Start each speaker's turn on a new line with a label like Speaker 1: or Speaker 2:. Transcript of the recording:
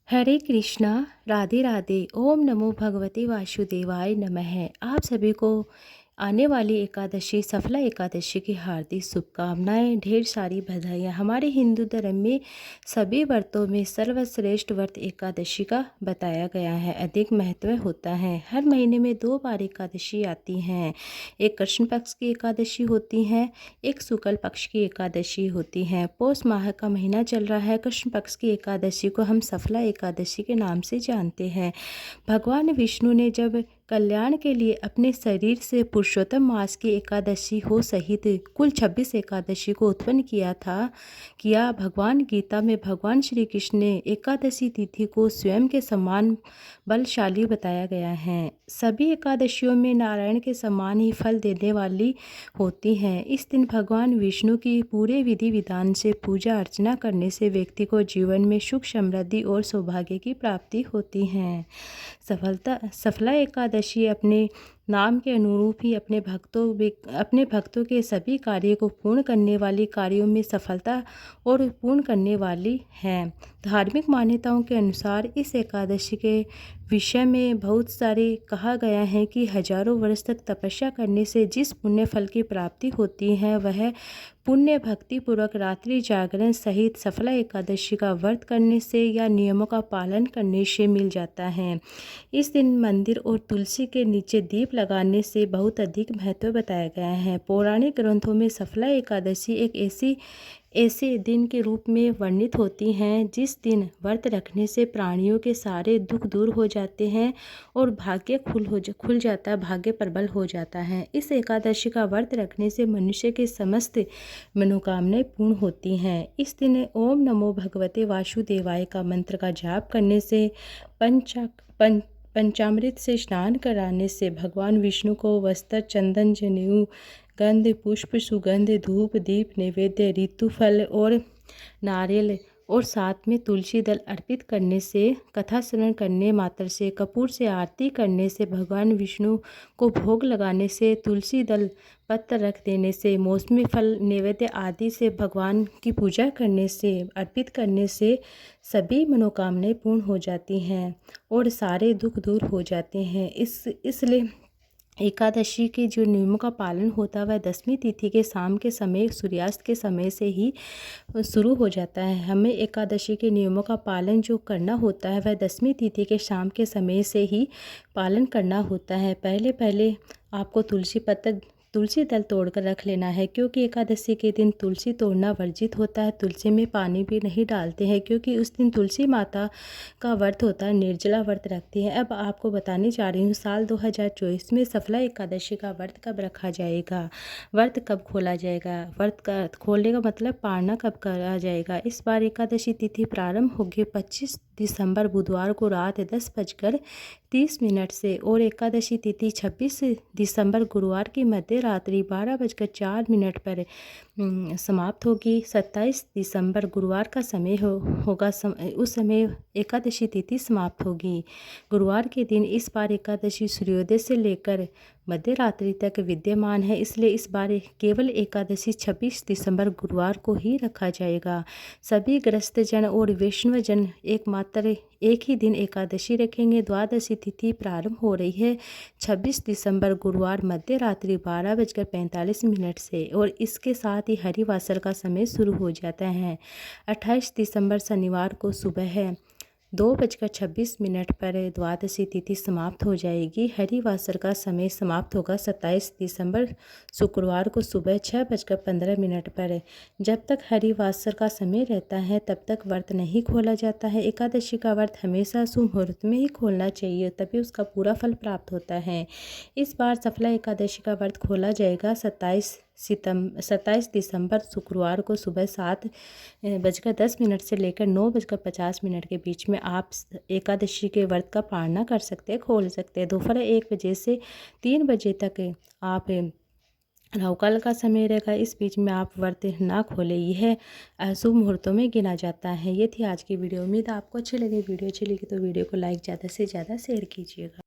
Speaker 1: हरे कृष्णा। राधे राधे। ओम नमो भगवते वासुदेवाय नमः। आप सभी को आने वाली एकादशी सफला एकादशी की हार्दिक शुभकामनाएं, ढेर सारी बधाइयाँ। हमारे हिंदू धर्म में सभी व्रतों में सर्वश्रेष्ठ व्रत एकादशी का बताया गया है। अधिक महत्व होता है। हर महीने में 2 बार एकादशी आती हैं। एक कृष्ण पक्ष की एकादशी होती है, एक शुक्ल पक्ष की एकादशी होती है। पौष माह का महीना चल रहा है। कृष्ण पक्ष की एकादशी को हम सफला एकादशी के नाम से जानते हैं। भगवान विष्णु ने जब कल्याण के लिए अपने शरीर से पुरुषोत्तम मास की एकादशी हो सहित कुल 26 एकादशी को उत्पन्न किया। भगवान गीता में भगवान श्री कृष्ण ने एकादशी तिथि को स्वयं के समान बलशाली बताया गया है। सभी एकादशियों में नारायण के समान ही फल देने वाली होती हैं। इस दिन भगवान विष्णु की पूरे विधि विधान से पूजा अर्चना करने से व्यक्ति को जीवन में सुख, समृद्धि और सौभाग्य की प्राप्ति होती है। सफला एकादशी अपने नाम के अनुरूप ही अपने भक्तों के सभी कार्य को पूर्ण करने वाली, कार्यों में सफलता और पूर्ण करने वाली है। धार्मिक मान्यताओं के अनुसार इस एकादशी के विषय में बहुत सारे कहा गया है कि हजारों वर्ष तक तपस्या करने से जिस पुण्य फल की प्राप्ति होती है, वह पुण्य भक्ति पूर्वक रात्रि जागरण सहित सफला एकादशी का व्रत करने से या नियमों का पालन करने से मिल जाता है। इस दिन मंदिर और तुलसी के नीचे दीप लगाने से बहुत अधिक महत्व बताया गया है। पौराणिक ग्रंथों में सफला एकादशी एक ऐसे दिन के रूप में वर्णित होती हैं जिस दिन व्रत रखने से प्राणियों के सारे दुख दूर हो जाते हैं और भाग्य खुल जाता है, भाग्य प्रबल हो जाता है। इस एकादशी का व्रत रखने से मनुष्य के समस्त मनोकामनाएं पूर्ण होती हैं। इस दिन ओम नमो भगवते वासुदेवाय का मंत्र का जाप करने से पंचामृत से स्नान कराने से भगवान विष्णु को वस्त्र, चंदन, जनेऊ, गंध, पुष्प, सुगंध, धूप, दीप, नैवेद्य, ऋतु फल और नारियल और साथ में तुलसी दल अर्पित करने से, कथा श्रवण करने मात्र से, कपूर से आरती करने से, भगवान विष्णु को भोग लगाने से, तुलसी दल पत्र रख देने से, मौसमी फल नैवेद्य आदि से भगवान की पूजा करने से, अर्पित करने से सभी मनोकामनाएं पूर्ण हो जाती हैं और सारे दुख दूर हो जाते हैं। इसलिए एकादशी के जो नियमों का पालन होता है वह 10वीं तिथि के शाम के समय, सूर्यास्त के समय से ही शुरू हो जाता है। हमें एकादशी के नियमों का पालन जो करना होता है वह 10वीं तिथि के शाम के समय से ही पालन करना होता है। पहले आपको तुलसी दल तोड़कर रख लेना है, क्योंकि एकादशी के दिन तुलसी तोड़ना वर्जित होता है। तुलसी में पानी भी नहीं डालते हैं, क्योंकि उस दिन तुलसी माता का व्रत होता है, निर्जला व्रत रखती है। अब आपको बताने जा रही हूँ साल 2024 में सफला एकादशी का व्रत कब रखा जाएगा, व्रत कब खोला जाएगा, व्रत का खोलने का मतलब पारना कब करा जाएगा। इस बार एकादशी तिथि प्रारंभ होगी 25 दिसंबर बुधवार को रात 10:30 से और एकादशी तिथि 26 दिसंबर गुरुवार की मध्य रात्रि 12:04 पर समाप्त होगी। 27 दिसंबर गुरुवार का समय होगा, उस समय एकादशी तिथि समाप्त होगी। गुरुवार के दिन इस बार एकादशी सूर्योदय से लेकर मध्य रात्रि तक विद्यमान है, इसलिए इस बार केवल एकादशी 26 दिसंबर गुरुवार को ही रखा जाएगा। सभी गृहस्थ जन और वैष्णव जन एक ही दिन एकादशी रखेंगे। द्वादशी तिथि प्रारंभ हो रही है 26 दिसंबर गुरुवार मध्य रात्रि 12:45 से और इसके साथ ही हरिवासर का समय शुरू हो जाता है। 28 दिसंबर शनिवार को सुबह 2:26 पर द्वादशी तिथि समाप्त हो जाएगी। हरिवासर का समय समाप्त होगा 27 दिसंबर शुक्रवार को सुबह 6:15 पर। जब तक हरिवासर का समय रहता है तब तक व्रत नहीं खोला जाता है। एकादशी का व्रत हमेशा शुभ मुहूर्त में ही खोलना चाहिए, तभी उसका पूरा फल प्राप्त होता है। इस बार सफला एकादशी का व्रत खोला जाएगा 27 दिसंबर शुक्रवार को सुबह 7:10 से लेकर 9:50 के बीच में आप एकादशी के व्रत का पालना कर सकते हैं, खोल सकते हैं। दोपहर 1 बजे से 3 बजे तक आप राहुकाल का समय रहेगा, इस बीच में आप व्रत ना खोलें, यह अशुभ मुहूर्तों में गिना जाता है। ये थी आज की वीडियो। उम्मीद आपको अच्छी लगी। वीडियो अच्छी लगी तो वीडियो को लाइक ज़्यादा से ज़्यादा शेयर कीजिएगा।